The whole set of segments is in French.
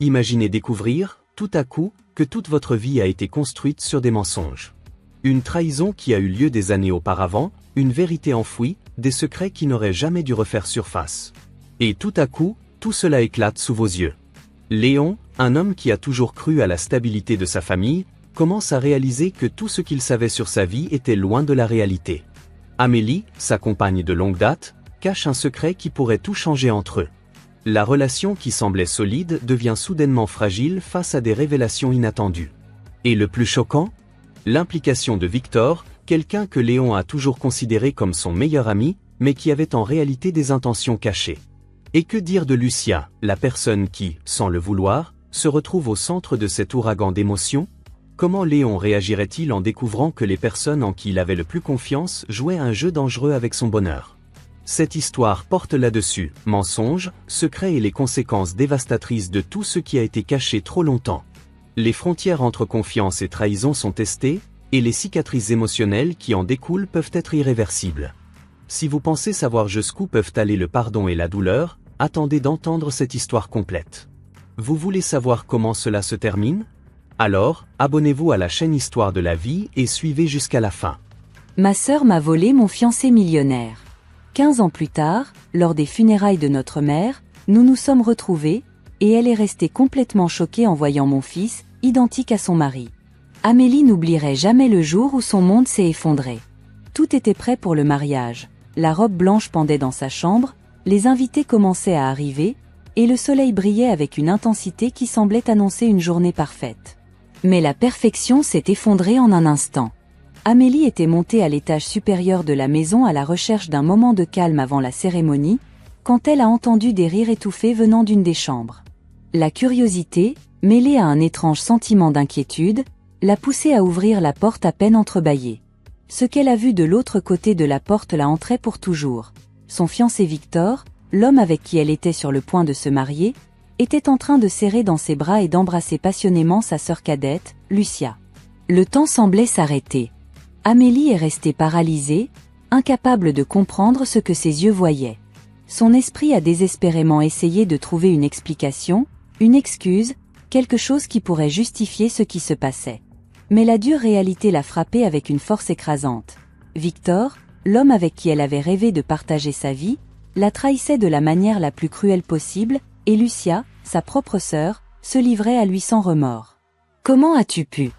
Imaginez découvrir, tout à coup, que toute votre vie a été construite sur des mensonges. Une trahison qui a eu lieu des années auparavant, une vérité enfouie, des secrets qui n'auraient jamais dû refaire surface. Et tout à coup, tout cela éclate sous vos yeux. Léon, un homme qui a toujours cru à la stabilité de sa famille, commence à réaliser que tout ce qu'il savait sur sa vie était loin de la réalité. Amélie, sa compagne de longue date, cache un secret qui pourrait tout changer entre eux. La relation qui semblait solide devient soudainement fragile face à des révélations inattendues. Et le plus choquant? L'implication de Victor, quelqu'un que Léon a toujours considéré comme son meilleur ami, mais qui avait en réalité des intentions cachées. Et que dire de Lucia, la personne qui, sans le vouloir, se retrouve au centre de cet ouragan d'émotions? Comment Léon réagirait-il en découvrant que les personnes en qui il avait le plus confiance jouaient un jeu dangereux avec son bonheur? Cette histoire porte là-dessus, mensonges, secrets et les conséquences dévastatrices de tout ce qui a été caché trop longtemps. Les frontières entre confiance et trahison sont testées, et les cicatrices émotionnelles qui en découlent peuvent être irréversibles. Si vous pensez savoir jusqu'où peuvent aller le pardon et la douleur, attendez d'entendre cette histoire complète. Vous voulez savoir comment cela se termine? Alors, abonnez-vous à la chaîne Histoire de la vie et suivez jusqu'à la fin. Ma sœur m'a volé mon fiancé millionnaire. 15 ans plus tard, lors des funérailles de notre mère, nous nous sommes retrouvés, et elle est restée complètement choquée en voyant mon fils, identique à son mari. Amélie n'oublierait jamais le jour où son monde s'est effondré. Tout était prêt pour le mariage. La robe blanche pendait dans sa chambre, les invités commençaient à arriver, et le soleil brillait avec une intensité qui semblait annoncer une journée parfaite. Mais la perfection s'est effondrée en un instant. Amélie était montée à l'étage supérieur de la maison à la recherche d'un moment de calme avant la cérémonie, quand elle a entendu des rires étouffés venant d'une des chambres. La curiosité, mêlée à un étrange sentiment d'inquiétude, l'a poussée à ouvrir la porte à peine entrebâillée. Ce qu'elle a vu de l'autre côté de la porte la hantrait pour toujours. Son fiancé Victor, l'homme avec qui elle était sur le point de se marier, était en train de serrer dans ses bras et d'embrasser passionnément sa sœur cadette, Lucia. Le temps semblait s'arrêter. Amélie est restée paralysée, incapable de comprendre ce que ses yeux voyaient. Son esprit a désespérément essayé de trouver une explication, une excuse, quelque chose qui pourrait justifier ce qui se passait. Mais la dure réalité l'a frappée avec une force écrasante. Victor, l'homme avec qui elle avait rêvé de partager sa vie, la trahissait de la manière la plus cruelle possible, et Lucia, sa propre sœur, se livrait à lui sans remords. « Comment as-tu pu ?»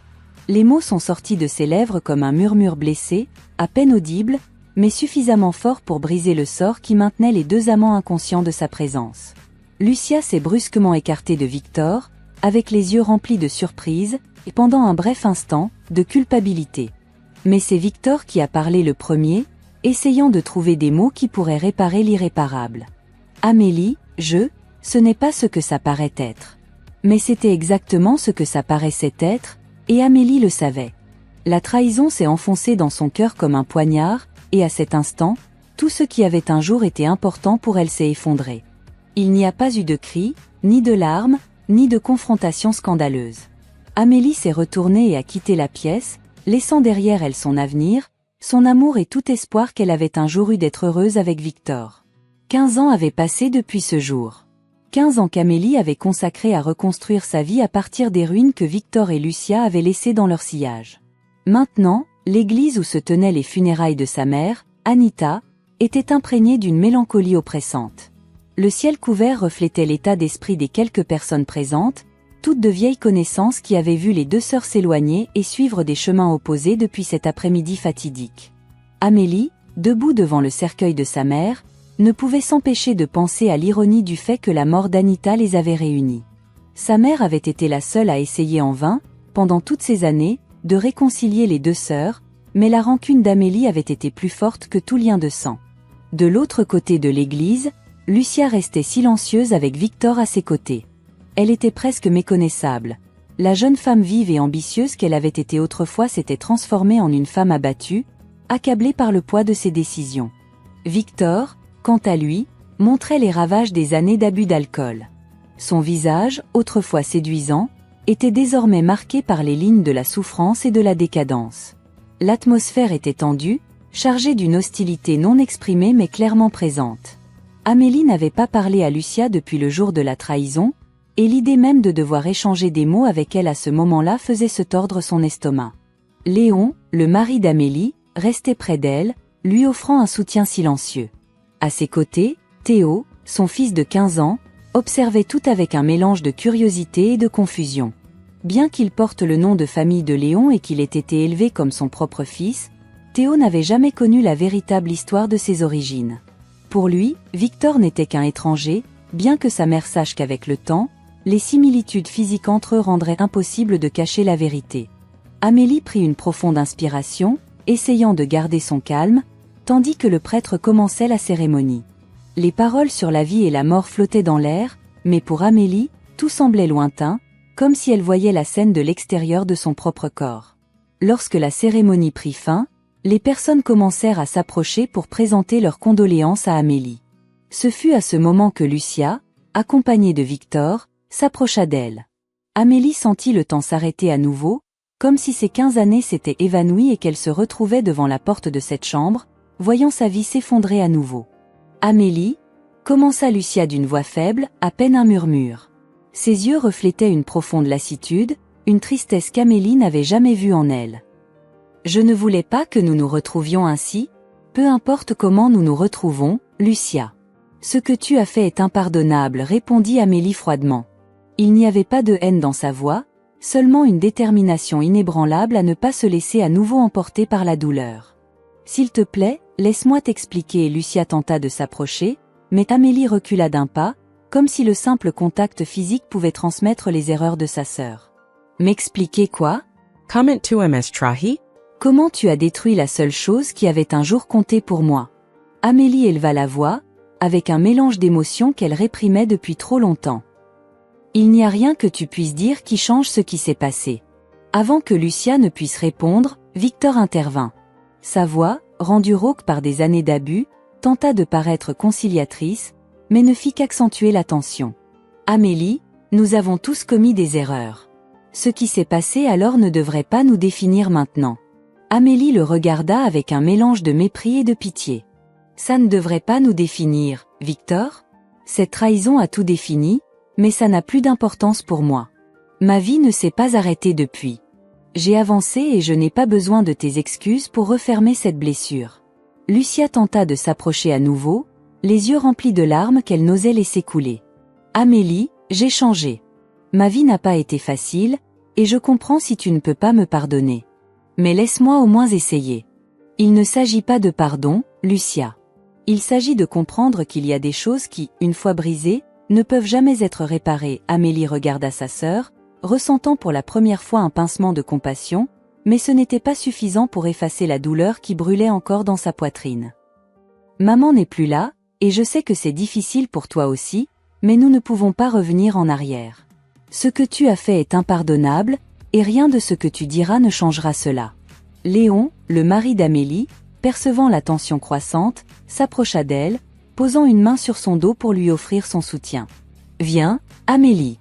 Les mots sont sortis de ses lèvres comme un murmure blessé, à peine audible, mais suffisamment fort pour briser le sort qui maintenait les deux amants inconscients de sa présence. Lucia s'est brusquement écartée de Victor, avec les yeux remplis de surprise, et pendant un bref instant, de culpabilité. Mais c'est Victor qui a parlé le premier, essayant de trouver des mots qui pourraient réparer l'irréparable. « Amélie, ce n'est pas ce que ça paraît être. » Mais c'était exactement ce que ça paraissait être, et Amélie le savait. La trahison s'est enfoncée dans son cœur comme un poignard, et à cet instant, tout ce qui avait un jour été important pour elle s'est effondré. Il n'y a pas eu de cris, ni de larmes, ni de confrontation scandaleuse. Amélie s'est retournée et a quitté la pièce, laissant derrière elle son avenir, son amour et tout espoir qu'elle avait un jour eu d'être heureuse avec Victor. 15 ans avaient passé depuis ce jour. 15 ans qu'Amélie avait consacré à reconstruire sa vie à partir des ruines que Victor et Lucia avaient laissées dans leur sillage. Maintenant, l'église où se tenaient les funérailles de sa mère, Anita, était imprégnée d'une mélancolie oppressante. Le ciel couvert reflétait l'état d'esprit des quelques personnes présentes, toutes de vieilles connaissances qui avaient vu les deux sœurs s'éloigner et suivre des chemins opposés depuis cet après-midi fatidique. Amélie, debout devant le cercueil de sa mère, ne pouvait s'empêcher de penser à l'ironie du fait que la mort d'Anita les avait réunis. Sa mère avait été la seule à essayer en vain, pendant toutes ces années, de réconcilier les deux sœurs, mais la rancune d'Amélie avait été plus forte que tout lien de sang. De l'autre côté de l'église, Lucia restait silencieuse avec Victor à ses côtés. Elle était presque méconnaissable. La jeune femme vive et ambitieuse qu'elle avait été autrefois s'était transformée en une femme abattue, accablée par le poids de ses décisions. Victor, quant à lui, montrait les ravages des années d'abus d'alcool. Son visage, autrefois séduisant, était désormais marqué par les lignes de la souffrance et de la décadence. L'atmosphère était tendue, chargée d'une hostilité non exprimée mais clairement présente. Amélie n'avait pas parlé à Lucia depuis le jour de la trahison, et l'idée même de devoir échanger des mots avec elle à ce moment-là faisait se tordre son estomac. Léon, le mari d'Amélie, restait près d'elle, lui offrant un soutien silencieux. À ses côtés, Théo, son fils de 15 ans, observait tout avec un mélange de curiosité et de confusion. Bien qu'il porte le nom de famille de Léon et qu'il ait été élevé comme son propre fils, Théo n'avait jamais connu la véritable histoire de ses origines. Pour lui, Victor n'était qu'un étranger, bien que sa mère sache qu'avec le temps, les similitudes physiques entre eux rendraient impossible de cacher la vérité. Amélie prit une profonde inspiration, essayant de garder son calme, tandis que le prêtre commençait la cérémonie. Les paroles sur la vie et la mort flottaient dans l'air, mais pour Amélie, tout semblait lointain, comme si elle voyait la scène de l'extérieur de son propre corps. Lorsque la cérémonie prit fin, les personnes commencèrent à s'approcher pour présenter leurs condoléances à Amélie. Ce fut à ce moment que Lucia, accompagnée de Victor, s'approcha d'elle. Amélie sentit le temps s'arrêter à nouveau, comme si ces 15 années s'étaient évanouies et qu'elle se retrouvait devant la porte de cette chambre, voyant sa vie s'effondrer à nouveau. « Amélie » commença Lucia d'une voix faible, à peine un murmure. Ses yeux reflétaient une profonde lassitude, une tristesse qu'Amélie n'avait jamais vue en elle. « Je ne voulais pas que nous nous retrouvions ainsi, peu importe comment nous nous retrouvons, Lucia. Ce que tu as fait est impardonnable, répondit Amélie froidement. Il n'y avait pas de haine dans sa voix, seulement une détermination inébranlable à ne pas se laisser à nouveau emporter par la douleur. S'il te plaît, laisse-moi t'expliquer. Lucia tenta de s'approcher, mais Amélie recula d'un pas, comme si le simple contact physique pouvait transmettre les erreurs de sa sœur. M'expliquer quoi? Comment tu ms trahi? Comment tu as détruit la seule chose qui avait un jour compté pour moi? Amélie éleva la voix, avec un mélange d'émotions qu'elle réprimait depuis trop longtemps. Il n'y a rien que tu puisses dire qui change ce qui s'est passé. Avant que Lucia ne puisse répondre, Victor intervint. Sa voix, rendue rauque par des années d'abus, tenta de paraître conciliatrice, mais ne fit qu'accentuer la tension. Amélie, nous avons tous commis des erreurs. Ce qui s'est passé alors ne devrait pas nous définir maintenant. Amélie le regarda avec un mélange de mépris et de pitié. Ça ne devrait pas nous définir, Victor? Cette trahison a tout défini, mais ça n'a plus d'importance pour moi. Ma vie ne s'est pas arrêtée depuis. J'ai avancé et je n'ai pas besoin de tes excuses pour refermer cette blessure. Lucia tenta de s'approcher à nouveau, les yeux remplis de larmes qu'elle n'osait laisser couler. Amélie, j'ai changé. Ma vie n'a pas été facile, et je comprends si tu ne peux pas me pardonner. Mais laisse-moi au moins essayer. Il ne s'agit pas de pardon, Lucia. Il s'agit de comprendre qu'il y a des choses qui, une fois brisées, ne peuvent jamais être réparées. Amélie regarda sa sœur, ressentant pour la première fois un pincement de compassion, mais ce n'était pas suffisant pour effacer la douleur qui brûlait encore dans sa poitrine. Maman n'est plus là, et je sais que c'est difficile pour toi aussi, mais nous ne pouvons pas revenir en arrière. Ce que tu as fait est impardonnable, et rien de ce que tu diras ne changera cela. Léon, le mari d'Amélie, percevant la tension croissante, s'approcha d'elle, posant une main sur son dos pour lui offrir son soutien. « Viens, Amélie.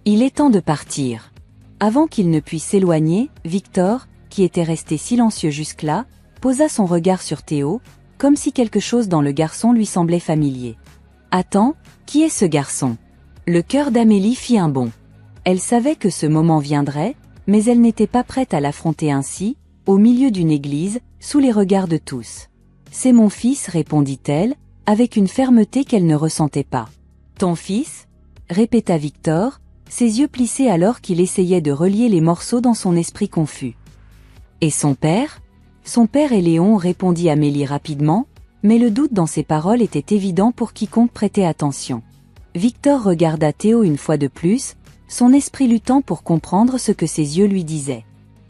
Il est temps de partir. » Avant qu'il ne puisse s'éloigner, Victor, qui était resté silencieux jusque-là, posa son regard sur Théo, comme si quelque chose dans le garçon lui semblait familier. « Attends, qui est ce garçon ?» Le cœur d'Amélie fit un bond. Elle savait que ce moment viendrait, mais elle n'était pas prête à l'affronter ainsi, au milieu d'une église, sous les regards de tous. « C'est mon fils, répondit-elle, avec une fermeté qu'elle ne ressentait pas. « Ton fils ?» répéta Victor, ses yeux plissés alors qu'il essayait de relier les morceaux dans son esprit confus. « Et son père ?» Son père est Léon, répondit Amélie rapidement, mais le doute dans ses paroles était évident pour quiconque prêtait attention. Victor regarda Théo une fois de plus, son esprit luttant pour comprendre ce que ses yeux lui disaient.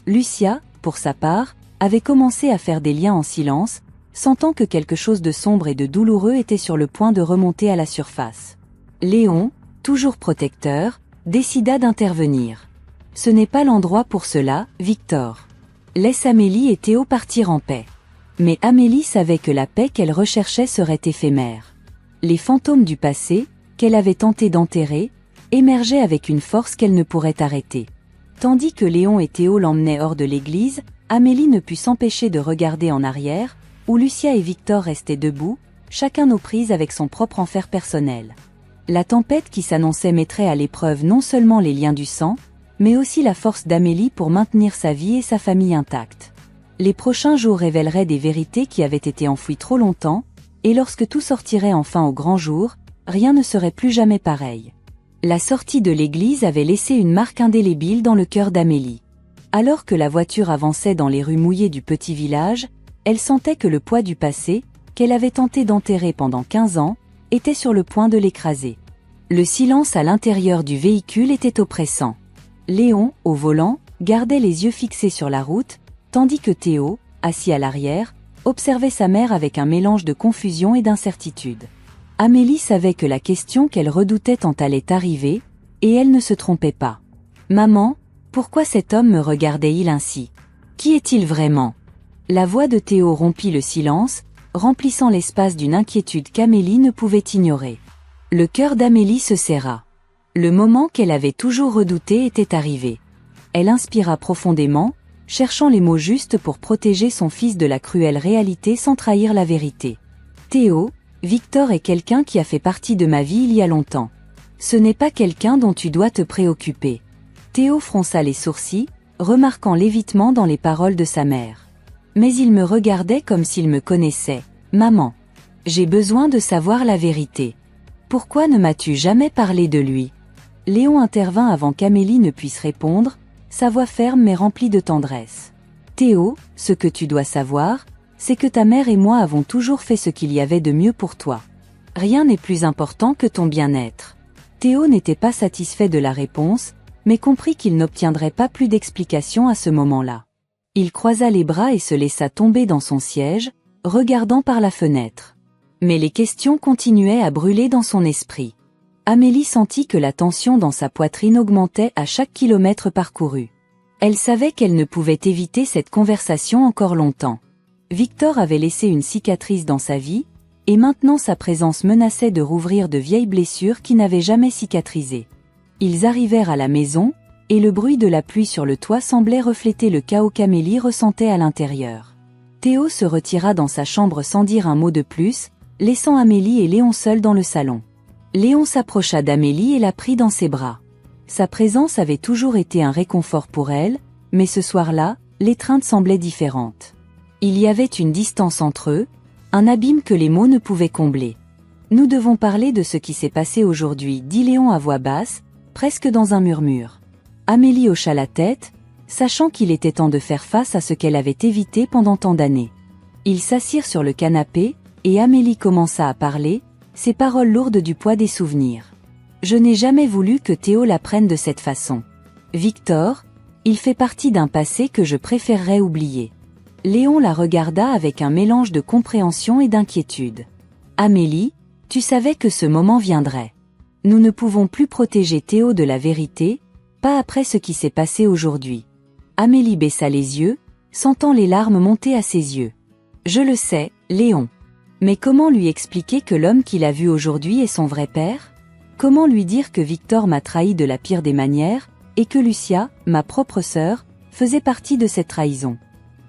Lucia, pour sa part, avait commencé à faire des liens en silence, sentant que quelque chose de sombre et de douloureux était sur le point de remonter à la surface. Léon, toujours protecteur, décida d'intervenir. « Ce n'est pas l'endroit pour cela, Victor. Laisse Amélie et Théo partir en paix. » Mais Amélie savait que la paix qu'elle recherchait serait éphémère. Les fantômes du passé, qu'elle avait tenté d'enterrer, émergeaient avec une force qu'elle ne pourrait arrêter. Tandis que Léon et Théo l'emmenaient hors de l'église, Amélie ne put s'empêcher de regarder en arrière, où Lucia et Victor restaient debout, chacun aux prises avec son propre enfer personnel. La tempête qui s'annonçait mettrait à l'épreuve non seulement les liens du sang, mais aussi la force d'Amélie pour maintenir sa vie et sa famille intactes. Les prochains jours révéleraient des vérités qui avaient été enfouies trop longtemps, et lorsque tout sortirait enfin au grand jour, rien ne serait plus jamais pareil. La sortie de l'église avait laissé une marque indélébile dans le cœur d'Amélie. Alors que la voiture avançait dans les rues mouillées du petit village, elle sentait que le poids du passé, qu'elle avait tenté d'enterrer pendant 15 ans, était sur le point de l'écraser. Le silence à l'intérieur du véhicule était oppressant. Léon, au volant, gardait les yeux fixés sur la route, tandis que Théo, assis à l'arrière, observait sa mère avec un mélange de confusion et d'incertitude. Amélie savait que la question qu'elle redoutait tant allait arriver, et elle ne se trompait pas. « Maman, pourquoi cet homme me regardait-il ainsi? Qui est-il vraiment ?» La voix de Théo rompit le silence, remplissant l'espace d'une inquiétude qu'Amélie ne pouvait ignorer. Le cœur d'Amélie se serra. Le moment qu'elle avait toujours redouté était arrivé. Elle inspira profondément, cherchant les mots justes pour protéger son fils de la cruelle réalité sans trahir la vérité. « Théo, Victor est quelqu'un qui a fait partie de ma vie il y a longtemps. Ce n'est pas quelqu'un dont tu dois te préoccuper. » Théo fronça les sourcils, remarquant l'évitement dans les paroles de sa mère. Mais il me regardait comme s'il me connaissait. « Maman, j'ai besoin de savoir la vérité. Pourquoi ne m'as-tu jamais parlé de lui ?» Léon intervint avant qu'Amélie ne puisse répondre, sa voix ferme mais remplie de tendresse. « Théo, ce que tu dois savoir, c'est que ta mère et moi avons toujours fait ce qu'il y avait de mieux pour toi. Rien n'est plus important que ton bien-être. » Théo n'était pas satisfait de la réponse, mais comprit qu'il n'obtiendrait pas plus d'explications à ce moment-là. Il croisa les bras et se laissa tomber dans son siège, regardant par la fenêtre. Mais les questions continuaient à brûler dans son esprit. Amélie sentit que la tension dans sa poitrine augmentait à chaque kilomètre parcouru. Elle savait qu'elle ne pouvait éviter cette conversation encore longtemps. Victor avait laissé une cicatrice dans sa vie, et maintenant sa présence menaçait de rouvrir de vieilles blessures qui n'avaient jamais cicatrisé. Ils arrivèrent à la maison, et le bruit de la pluie sur le toit semblait refléter le chaos qu'Amélie ressentait à l'intérieur. Théo se retira dans sa chambre sans dire un mot de plus, laissant Amélie et Léon seuls dans le salon. Léon s'approcha d'Amélie et la prit dans ses bras. Sa présence avait toujours été un réconfort pour elle, mais ce soir-là, l'étreinte semblait différente. Il y avait une distance entre eux, un abîme que les mots ne pouvaient combler. « Nous devons parler de ce qui s'est passé aujourd'hui » dit Léon à voix basse, presque dans un murmure. Amélie hocha la tête, sachant qu'il était temps de faire face à ce qu'elle avait évité pendant tant d'années. Ils s'assirent sur le canapé, et Amélie commença à parler, ses paroles lourdes du poids des souvenirs. « Je n'ai jamais voulu que Théo l'apprenne de cette façon. Victor, il fait partie d'un passé que je préférerais oublier. » Léon la regarda avec un mélange de compréhension et d'inquiétude. « Amélie, tu savais que ce moment viendrait. Nous ne pouvons plus protéger Théo de la vérité, pas après ce qui s'est passé aujourd'hui. » Amélie baissa les yeux, sentant les larmes monter à ses yeux. « Je le sais, Léon. Mais comment lui expliquer que l'homme qu'il a vu aujourd'hui est son vrai père? Comment lui dire que Victor m'a trahi de la pire des manières, et que Lucia, ma propre sœur, faisait partie de cette trahison? »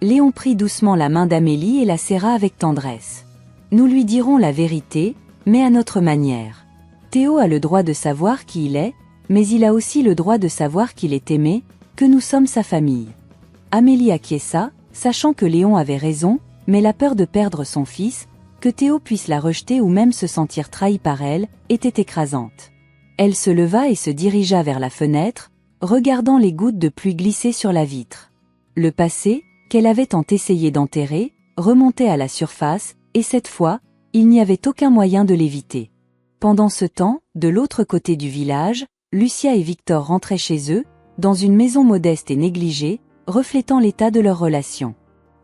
Léon prit doucement la main d'Amélie et la serra avec tendresse. « Nous lui dirons la vérité, mais à notre manière. Théo a le droit de savoir qui il est, mais il a aussi le droit de savoir qu'il est aimé, que nous sommes sa famille. » Amélie acquiesça, sachant que Léon avait raison, mais la peur de perdre son fils, que Théo puisse la rejeter ou même se sentir trahi par elle, était écrasante. Elle se leva et se dirigea vers la fenêtre, regardant les gouttes de pluie glisser sur la vitre. Le passé, qu'elle avait tant essayé d'enterrer, remontait à la surface, et cette fois, il n'y avait aucun moyen de l'éviter. Pendant ce temps, de l'autre côté du village, Lucia et Victor rentraient chez eux, dans une maison modeste et négligée, reflétant l'état de leur relation.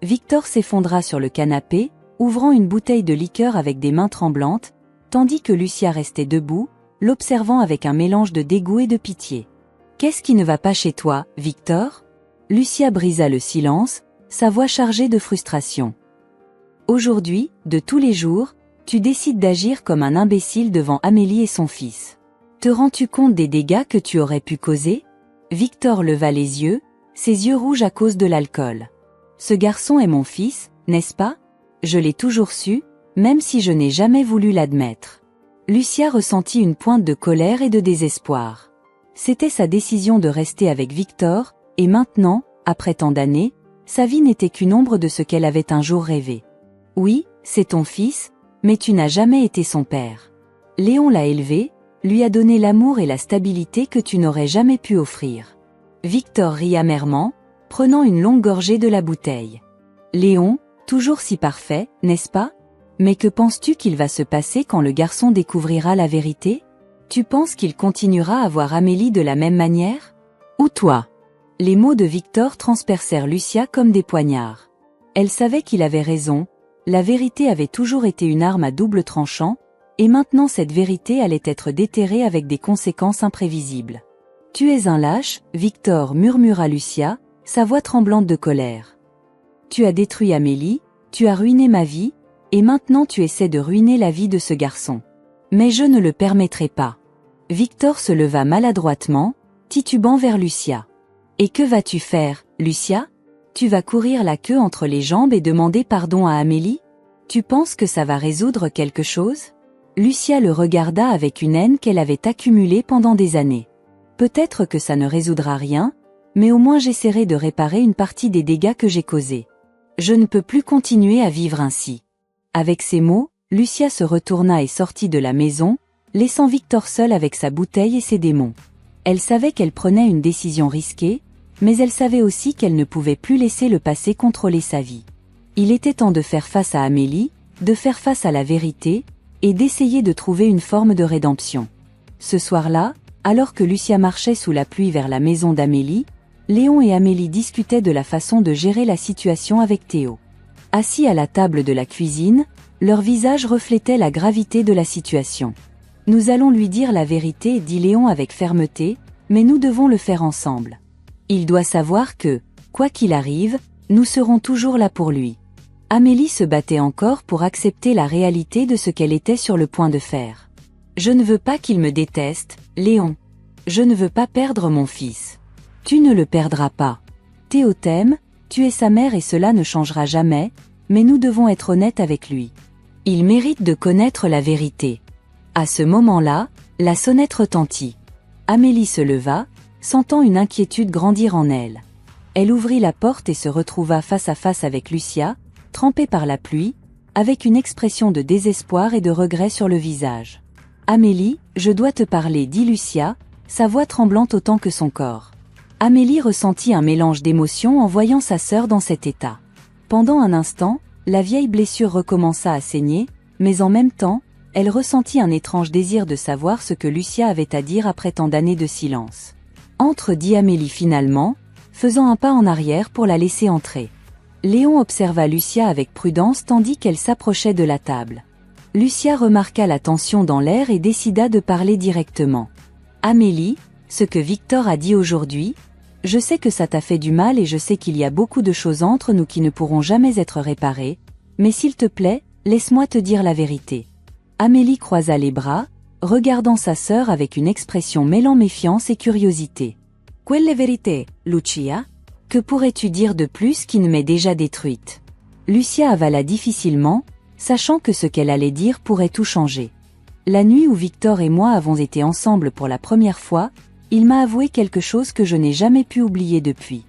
Victor s'effondra sur le canapé, ouvrant une bouteille de liqueur avec des mains tremblantes, tandis que Lucia restait debout, l'observant avec un mélange de dégoût et de pitié. « Qu'est-ce qui ne va pas chez toi, Victor ?» Lucia brisa le silence, sa voix chargée de frustration. « Aujourd'hui, de tous les jours, tu décides d'agir comme un imbécile devant Amélie et son fils. Te rends-tu compte des dégâts que tu aurais pu causer ?» Victor leva les yeux, ses yeux rouges à cause de l'alcool. « Ce garçon est mon fils, n'est-ce pas ? Je l'ai toujours su, même si je n'ai jamais voulu l'admettre. Lucia ressentit une pointe de colère et de désespoir. C'était sa décision de rester avec Victor, et maintenant, après tant d'années, sa vie n'était qu'une ombre de ce qu'elle avait un jour rêvé. Oui, c'est ton fils, mais tu n'as jamais été son père. Léon l'a élevé, lui a donné l'amour et la stabilité que tu n'aurais jamais pu offrir. Victor rit amèrement, prenant une longue gorgée de la bouteille. Léon, toujours si parfait, n'est-ce pas? Mais que penses-tu qu'il va se passer quand le garçon découvrira la vérité? Tu penses qu'il continuera à voir Amélie de la même manière? Ou toi? Les mots de Victor transpercèrent Lucia comme des poignards. Elle savait qu'il avait raison, la vérité avait toujours été une arme à double tranchant, et maintenant cette vérité allait être déterrée avec des conséquences imprévisibles. Tu es un lâche, Victor murmura Lucia, sa voix tremblante de colère. Tu as détruit Amélie, tu as ruiné ma vie, et maintenant tu essaies de ruiner la vie de ce garçon. Mais je ne le permettrai pas. Victor se leva maladroitement, titubant vers Lucia. Et que vas-tu faire, Lucia? Tu vas courir la queue entre les jambes et demander pardon à Amélie? Tu penses que ça va résoudre quelque chose? Lucia le regarda avec une haine qu'elle avait accumulée pendant des années. Peut-être que ça ne résoudra rien, mais au moins j'essaierai de réparer une partie des dégâts que j'ai causés. Je ne peux plus continuer à vivre ainsi. Avec ces mots, Lucia se retourna et sortit de la maison, laissant Victor seul avec sa bouteille et ses démons. Elle savait qu'elle prenait une décision risquée, mais elle savait aussi qu'elle ne pouvait plus laisser le passé contrôler sa vie. Il était temps de faire face à Amélie, de faire face à la vérité, et d'essayer de trouver une forme de rédemption. Ce soir-là, alors que Lucia marchait sous la pluie vers la maison d'Amélie, Léon et Amélie discutaient de la façon de gérer la situation avec Théo. Assis à la table de la cuisine, leurs visages reflétaient la gravité de la situation. « Nous allons lui dire la vérité » dit Léon avec fermeté, « mais nous devons le faire ensemble. Il doit savoir que, quoi qu'il arrive, nous serons toujours là pour lui. » Amélie se battait encore pour accepter la réalité de ce qu'elle était sur le point de faire. « Je ne veux pas qu'il me déteste, Léon. Je ne veux pas perdre mon fils. » « Tu ne le perdras pas. Théo t'aime, tu es sa mère et cela ne changera jamais, mais nous devons être honnêtes avec lui. Il mérite de connaître la vérité. » À ce moment-là, la sonnette retentit. Amélie se leva, sentant une inquiétude grandir en elle. Elle ouvrit la porte et se retrouva face à face avec Lucia, trempée par la pluie, avec une expression de désespoir et de regret sur le visage. « Amélie, je dois te parler » dit Lucia, sa voix tremblante autant que son corps. Amélie ressentit un mélange d'émotions en voyant sa sœur dans cet état. Pendant un instant, la vieille blessure recommença à saigner, mais en même temps, elle ressentit un étrange désir de savoir ce que Lucia avait à dire après tant d'années de silence. « Entre » dit Amélie finalement, faisant un pas en arrière pour la laisser entrer. Léon observa Lucia avec prudence tandis qu'elle s'approchait de la table. Lucia remarqua la tension dans l'air et décida de parler directement. « Amélie, ce que Victor a dit aujourd'hui, je sais que ça t'a fait du mal et je sais qu'il y a beaucoup de choses entre nous qui ne pourront jamais être réparées, mais s'il te plaît, laisse-moi te dire la vérité. » Amélie croisa les bras, regardant sa sœur avec une expression mêlant méfiance et curiosité. « Quelle vérité, Lucia? Que pourrais-tu dire de plus qui ne m'est déjà détruite ?» Lucia avala difficilement, sachant que ce qu'elle allait dire pourrait tout changer. « La nuit où Victor et moi avons été ensemble pour la première fois, il m'a avoué quelque chose que je n'ai jamais pu oublier depuis.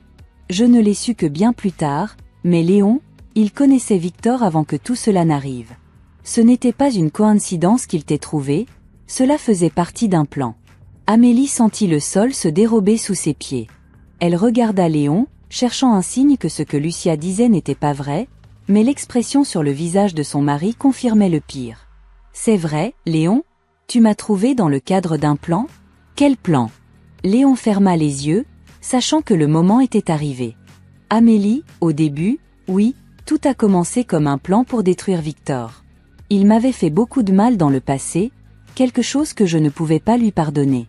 Je ne l'ai su que bien plus tard, mais Léon, il connaissait Victor avant que tout cela n'arrive. Ce n'était pas une coïncidence qu'il t'ait trouvé, cela faisait partie d'un plan. » Amélie sentit le sol se dérober sous ses pieds. Elle regarda Léon, cherchant un signe que ce que Lucia disait n'était pas vrai, mais l'expression sur le visage de son mari confirmait le pire. « C'est vrai, Léon? Tu m'as trouvé dans le cadre d'un plan? Quel plan? » Léon ferma les yeux, sachant que le moment était arrivé. « Amélie, au début, oui, tout a commencé comme un plan pour détruire Victor. Il m'avait fait beaucoup de mal dans le passé, quelque chose que je ne pouvais pas lui pardonner.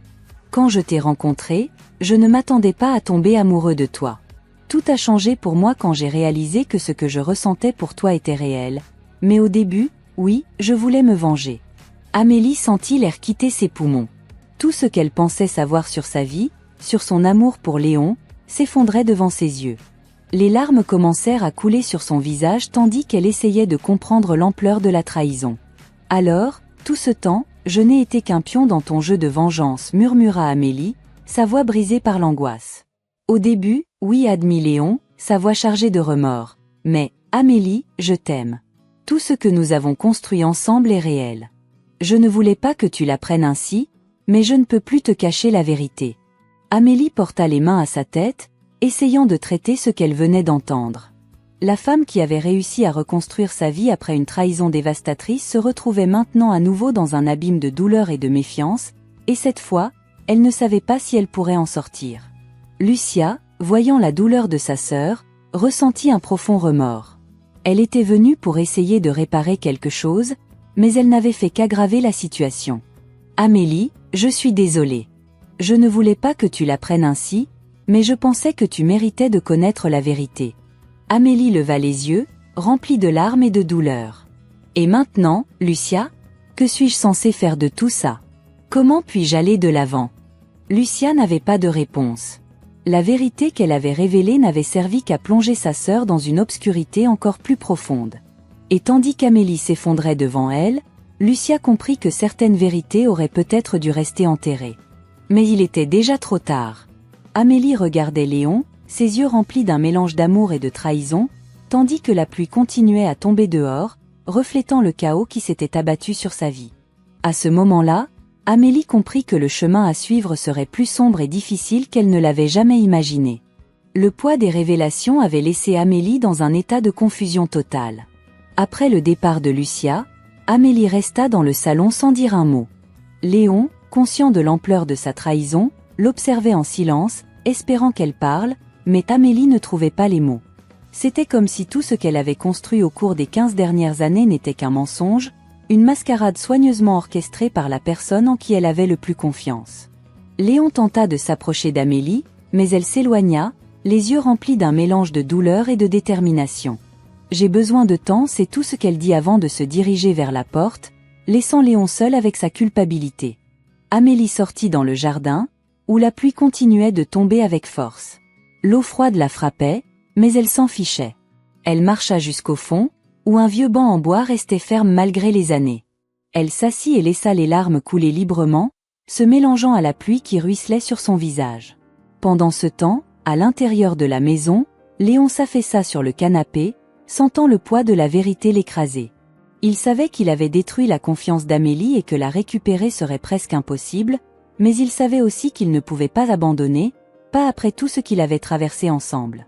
Quand je t'ai rencontré, je ne m'attendais pas à tomber amoureux de toi. Tout a changé pour moi quand j'ai réalisé que ce que je ressentais pour toi était réel. Mais au début, oui, je voulais me venger. » Amélie sentit l'air quitter ses poumons. Tout ce qu'elle pensait savoir sur sa vie, sur son amour pour Léon, s'effondrait devant ses yeux. Les larmes commencèrent à couler sur son visage tandis qu'elle essayait de comprendre l'ampleur de la trahison. « Alors, tout ce temps, je n'ai été qu'un pion dans ton jeu de vengeance, murmura Amélie, sa voix brisée par l'angoisse. Au début, oui, admit Léon, sa voix chargée de remords. Mais, Amélie, je t'aime. Tout ce que nous avons construit ensemble est réel. Je ne voulais pas que tu l'apprennes ainsi, mais je ne peux plus te cacher la vérité. Amélie porta les mains à sa tête, essayant de traiter ce qu'elle venait d'entendre. La femme qui avait réussi à reconstruire sa vie après une trahison dévastatrice se retrouvait maintenant à nouveau dans un abîme de douleur et de méfiance, et cette fois, elle ne savait pas si elle pourrait en sortir. Lucia, voyant la douleur de sa sœur, ressentit un profond remords. Elle était venue pour essayer de réparer quelque chose, mais elle n'avait fait qu'aggraver la situation. « Amélie, je suis désolée. Je ne voulais pas que tu l'apprennes ainsi, mais je pensais que tu méritais de connaître la vérité. » Amélie leva les yeux, remplie de larmes et de douleur. « Et maintenant, Lucia, que suis-je censée faire de tout ça? Comment puis-je aller de l'avant ?» Lucia n'avait pas de réponse. La vérité qu'elle avait révélée n'avait servi qu'à plonger sa sœur dans une obscurité encore plus profonde. Et tandis qu'Amélie s'effondrait devant elle, Lucia comprit que certaines vérités auraient peut-être dû rester enterrées. Mais il était déjà trop tard. Amélie regardait Léon, ses yeux remplis d'un mélange d'amour et de trahison, tandis que la pluie continuait à tomber dehors, reflétant le chaos qui s'était abattu sur sa vie. À ce moment-là, Amélie comprit que le chemin à suivre serait plus sombre et difficile qu'elle ne l'avait jamais imaginé. Le poids des révélations avait laissé Amélie dans un état de confusion totale. Après le départ de Lucia, Amélie resta dans le salon sans dire un mot. Léon, conscient de l'ampleur de sa trahison, l'observait en silence, espérant qu'elle parle, mais Amélie ne trouvait pas les mots. C'était comme si tout ce qu'elle avait construit au cours des 15 dernières années n'était qu'un mensonge, une mascarade soigneusement orchestrée par la personne en qui elle avait le plus confiance. Léon tenta de s'approcher d'Amélie, mais elle s'éloigna, les yeux remplis d'un mélange de douleur et de détermination. « J'ai besoin de temps », c'est tout ce qu'elle dit avant de se diriger vers la porte, laissant Léon seul avec sa culpabilité. Amélie sortit dans le jardin, où la pluie continuait de tomber avec force. L'eau froide la frappait, mais elle s'en fichait. Elle marcha jusqu'au fond, où un vieux banc en bois restait ferme malgré les années. Elle s'assit et laissa les larmes couler librement, se mélangeant à la pluie qui ruisselait sur son visage. Pendant ce temps, à l'intérieur de la maison, Léon s'affaissa sur le canapé, sentant le poids de la vérité l'écraser. Il savait qu'il avait détruit la confiance d'Amélie et que la récupérer serait presque impossible, mais il savait aussi qu'il ne pouvait pas abandonner, pas après tout ce qu'il avait traversé ensemble.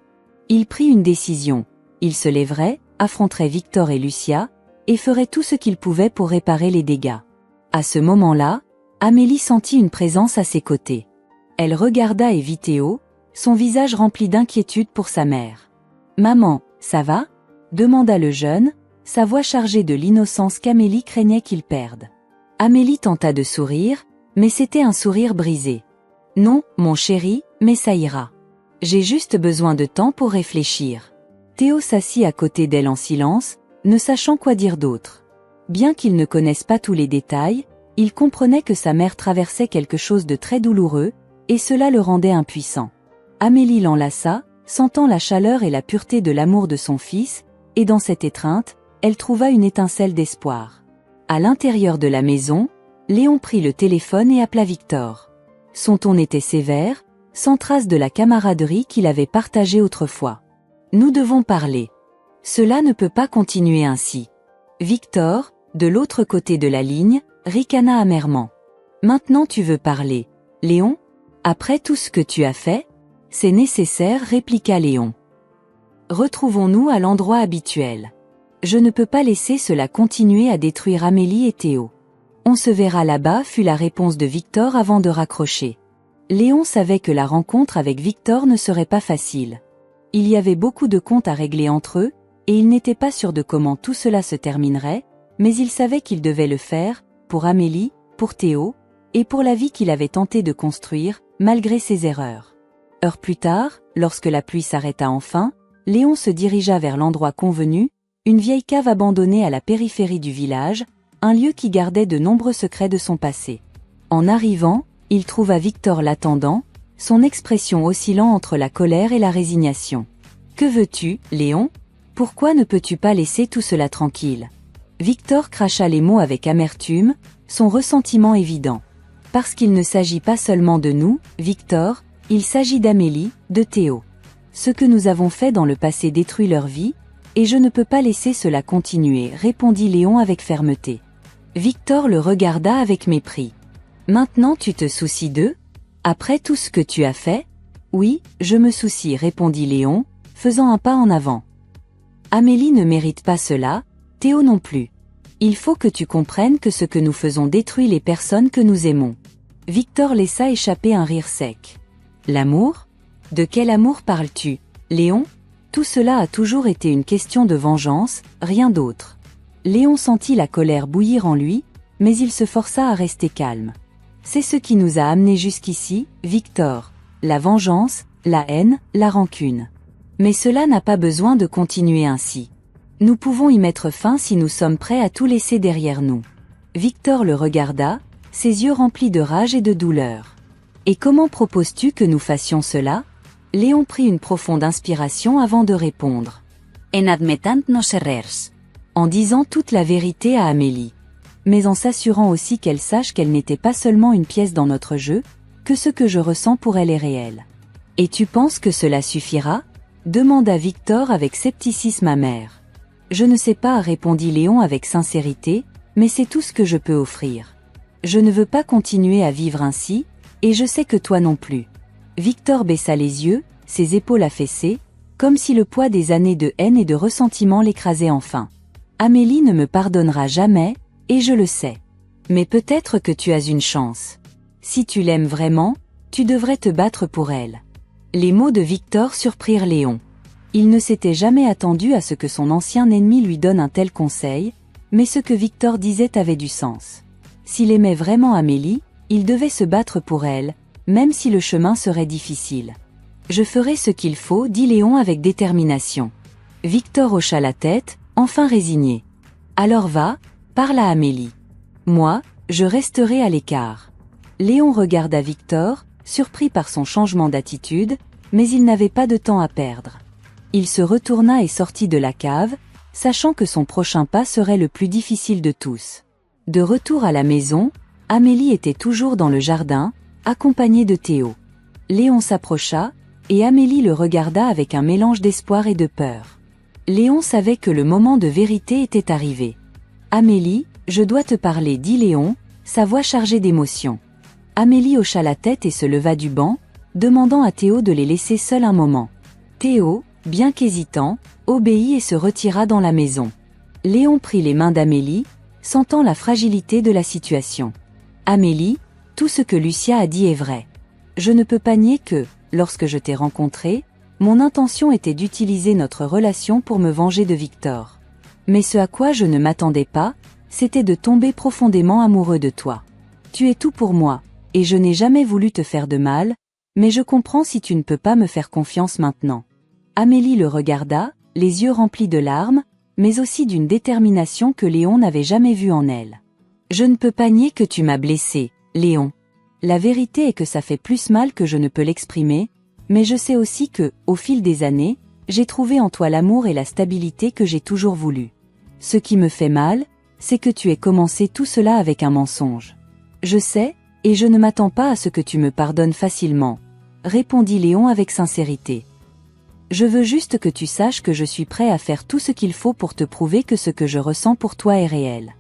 Il prit une décision. Il se lèverait, affronterait Victor et Lucia, et ferait tout ce qu'il pouvait pour réparer les dégâts. À ce moment-là, Amélie sentit une présence à ses côtés. Elle regarda et vit Théo, son visage rempli d'inquiétude pour sa mère. « Maman, ça va ?» demanda le jeune, sa voix chargée de l'innocence qu'Amélie craignait qu'il perde. Amélie tenta de sourire, mais c'était un sourire brisé. « Non, mon chéri, mais ça ira. J'ai juste besoin de temps pour réfléchir. » Théo s'assit à côté d'elle en silence, ne sachant quoi dire d'autre. Bien qu'il ne connaisse pas tous les détails, il comprenait que sa mère traversait quelque chose de très douloureux, et cela le rendait impuissant. Amélie l'enlaça, sentant la chaleur et la pureté de l'amour de son fils, et dans cette étreinte, elle trouva une étincelle d'espoir. À l'intérieur de la maison, Léon prit le téléphone et appela Victor. Son ton était sévère, sans trace de la camaraderie qu'il avait partagée autrefois. « Nous devons parler. Cela ne peut pas continuer ainsi. » Victor, de l'autre côté de la ligne, ricana amèrement. « Maintenant tu veux parler, Léon? Après tout ce que tu as fait? C'est nécessaire, répliqua Léon. Retrouvons-nous à l'endroit habituel. Je ne peux pas laisser cela continuer à détruire Amélie et Théo. On se verra là-bas, fut la réponse de Victor avant de raccrocher. Léon savait que la rencontre avec Victor ne serait pas facile. Il y avait beaucoup de comptes à régler entre eux, et il n'était pas sûr de comment tout cela se terminerait, mais il savait qu'il devait le faire, pour Amélie, pour Théo, et pour la vie qu'il avait tenté de construire, malgré ses erreurs. Heures plus tard, lorsque la pluie s'arrêta enfin, Léon se dirigea vers l'endroit convenu, une vieille cave abandonnée à la périphérie du village, un lieu qui gardait de nombreux secrets de son passé. En arrivant, il trouva Victor l'attendant, son expression oscillant entre la colère et la résignation. « Que veux-tu, Léon? Pourquoi ne peux-tu pas laisser tout cela tranquille ?» Victor cracha les mots avec amertume, son ressentiment évident. Parce qu'il ne s'agit pas seulement de nous, Victor, il s'agit d'Amélie, de Théo. Ce que nous avons fait dans le passé détruit leur vie, et je ne peux pas laisser cela continuer, répondit Léon avec fermeté. Victor le regarda avec mépris. Maintenant tu te soucies d'eux? Après tout ce que tu as fait? Oui, je me soucie, répondit Léon, faisant un pas en avant. Amélie ne mérite pas cela, Théo non plus. Il faut que tu comprennes que ce que nous faisons détruit les personnes que nous aimons. Victor laissa échapper un rire sec. L'amour? De quel amour parles-tu, Léon? Tout cela a toujours été une question de vengeance, rien d'autre. Léon sentit la colère bouillir en lui, mais il se força à rester calme. C'est ce qui nous a amenés jusqu'ici, Victor. La vengeance, la haine, la rancune. Mais cela n'a pas besoin de continuer ainsi. Nous pouvons y mettre fin si nous sommes prêts à tout laisser derrière nous. Victor le regarda, ses yeux remplis de rage et de douleur. Et comment proposes-tu que nous fassions cela? Léon prit une profonde inspiration avant de répondre. En admettant nos erreurs. En disant toute la vérité à Amélie. Mais en s'assurant aussi qu'elle sache qu'elle n'était pas seulement une pièce dans notre jeu, que ce que je ressens pour elle est réel. Et tu penses que cela suffira? Demanda Victor avec scepticisme amer. Je ne sais pas, répondit Léon avec sincérité, mais c'est tout ce que je peux offrir. Je ne veux pas continuer à vivre ainsi, et je sais que toi non plus. Victor baissa les yeux, ses épaules affaissées, comme si le poids des années de haine et de ressentiment l'écrasait enfin. Amélie ne me pardonnera jamais, et je le sais. Mais peut-être que tu as une chance. Si tu l'aimes vraiment, tu devrais te battre pour elle. Les mots de Victor surprirent Léon. Il ne s'était jamais attendu à ce que son ancien ennemi lui donne un tel conseil, mais ce que Victor disait avait du sens. S'il aimait vraiment Amélie, il devait se battre pour elle, même si le chemin serait difficile. Je ferai ce qu'il faut, dit Léon avec détermination. Victor hocha la tête, enfin résigné. Alors va, parle à Amélie. Moi, je resterai à l'écart. Léon regarda Victor, surpris par son changement d'attitude, mais il n'avait pas de temps à perdre. Il se retourna et sortit de la cave, sachant que son prochain pas serait le plus difficile de tous. De retour à la maison, Amélie était toujours dans le jardin, accompagnée de Théo. Léon s'approcha, et Amélie le regarda avec un mélange d'espoir et de peur. Léon savait que le moment de vérité était arrivé. « Amélie, je dois te parler, » dit Léon, sa voix chargée d'émotion. Amélie hocha la tête et se leva du banc, demandant à Théo de les laisser seuls un moment. Théo, bien qu'hésitant, obéit et se retira dans la maison. Léon prit les mains d'Amélie, sentant la fragilité de la situation. « Amélie, tout ce que Lucia a dit est vrai. Je ne peux pas nier que, lorsque je t'ai rencontrée, mon intention était d'utiliser notre relation pour me venger de Victor. Mais ce à quoi je ne m'attendais pas, c'était de tomber profondément amoureux de toi. Tu es tout pour moi, et je n'ai jamais voulu te faire de mal, mais je comprends si tu ne peux pas me faire confiance maintenant. » Amélie le regarda, les yeux remplis de larmes, mais aussi d'une détermination que Léon n'avait jamais vue en elle. « Je ne peux pas nier que tu m'as blessé, Léon. La vérité est que ça fait plus mal que je ne peux l'exprimer, mais je sais aussi que, au fil des années, j'ai trouvé en toi l'amour et la stabilité que j'ai toujours voulu. Ce qui me fait mal, c'est que tu aies commencé tout cela avec un mensonge. Je sais, et je ne m'attends pas à ce que tu me pardonnes facilement, » répondit Léon avec sincérité. « Je veux juste que tu saches que je suis prêt à faire tout ce qu'il faut pour te prouver que ce que je ressens pour toi est réel. »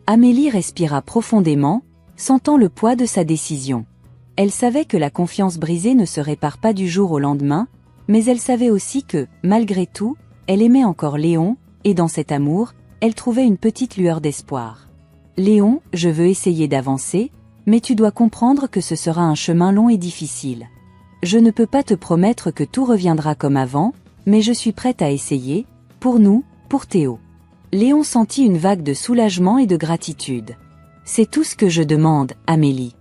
Amélie respira profondément, sentant le poids de sa décision. Elle savait que la confiance brisée ne se répare pas du jour au lendemain, mais elle savait aussi que, malgré tout, elle aimait encore Léon, et dans cet amour, elle trouvait une petite lueur d'espoir. « Léon, je veux essayer d'avancer, mais tu dois comprendre que ce sera un chemin long et difficile. Je ne peux pas te promettre que tout reviendra comme avant, mais je suis prête à essayer, pour nous, pour Théo. » Léon sentit une vague de soulagement et de gratitude. « C'est tout ce que je demande, Amélie.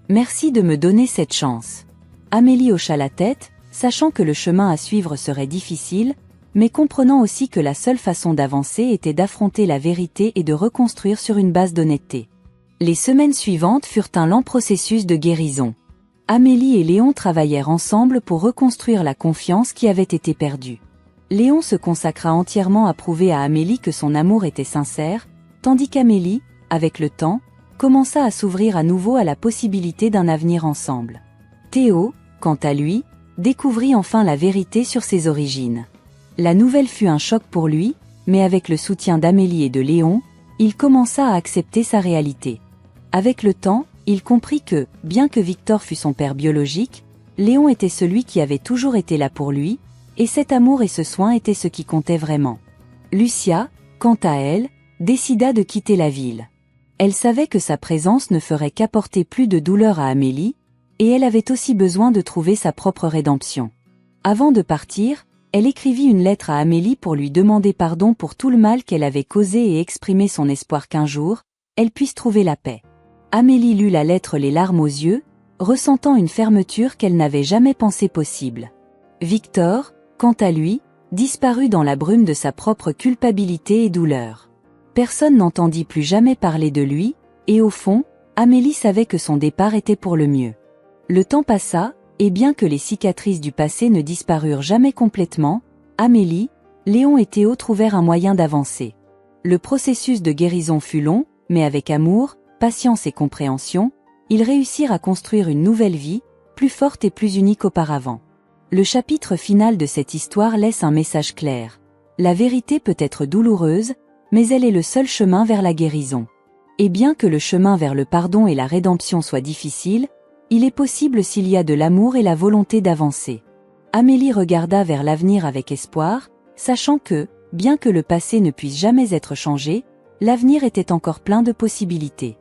Merci de me donner cette chance. » Amélie hocha la tête, sachant que le chemin à suivre serait difficile, mais comprenant aussi que la seule façon d'avancer était d'affronter la vérité et de reconstruire sur une base d'honnêteté. Les semaines suivantes furent un lent processus de guérison. Amélie et Léon travaillèrent ensemble pour reconstruire la confiance qui avait été perdue. Léon se consacra entièrement à prouver à Amélie que son amour était sincère, tandis qu'Amélie, avec le temps, commença à s'ouvrir à nouveau à la possibilité d'un avenir ensemble. Théo, quant à lui, découvrit enfin la vérité sur ses origines. La nouvelle fut un choc pour lui, mais avec le soutien d'Amélie et de Léon, il commença à accepter sa réalité. Avec le temps, il comprit que, bien que Victor fût son père biologique, Léon était celui qui avait toujours été là pour lui, et cet amour et ce soin étaient ce qui comptaient vraiment. Lucia, quant à elle, décida de quitter la ville. Elle savait que sa présence ne ferait qu'apporter plus de douleur à Amélie, et elle avait aussi besoin de trouver sa propre rédemption. Avant de partir, elle écrivit une lettre à Amélie pour lui demander pardon pour tout le mal qu'elle avait causé et exprimer son espoir qu'un jour, elle puisse trouver la paix. Amélie lut la lettre les larmes aux yeux, ressentant une fermeture qu'elle n'avait jamais pensé possible. Victor, quant à lui, disparut dans la brume de sa propre culpabilité et douleur. Personne n'entendit plus jamais parler de lui, et au fond, Amélie savait que son départ était pour le mieux. Le temps passa, et bien que les cicatrices du passé ne disparurent jamais complètement, Amélie, Léon et Théo trouvèrent un moyen d'avancer. Le processus de guérison fut long, mais avec amour, patience et compréhension, ils réussirent à construire une nouvelle vie, plus forte et plus unie qu'auparavant. Le chapitre final de cette histoire laisse un message clair. La vérité peut être douloureuse, mais elle est le seul chemin vers la guérison. Et bien que le chemin vers le pardon et la rédemption soit difficile, il est possible s'il y a de l'amour et la volonté d'avancer. Amélie regarda vers l'avenir avec espoir, sachant que, bien que le passé ne puisse jamais être changé, l'avenir était encore plein de possibilités.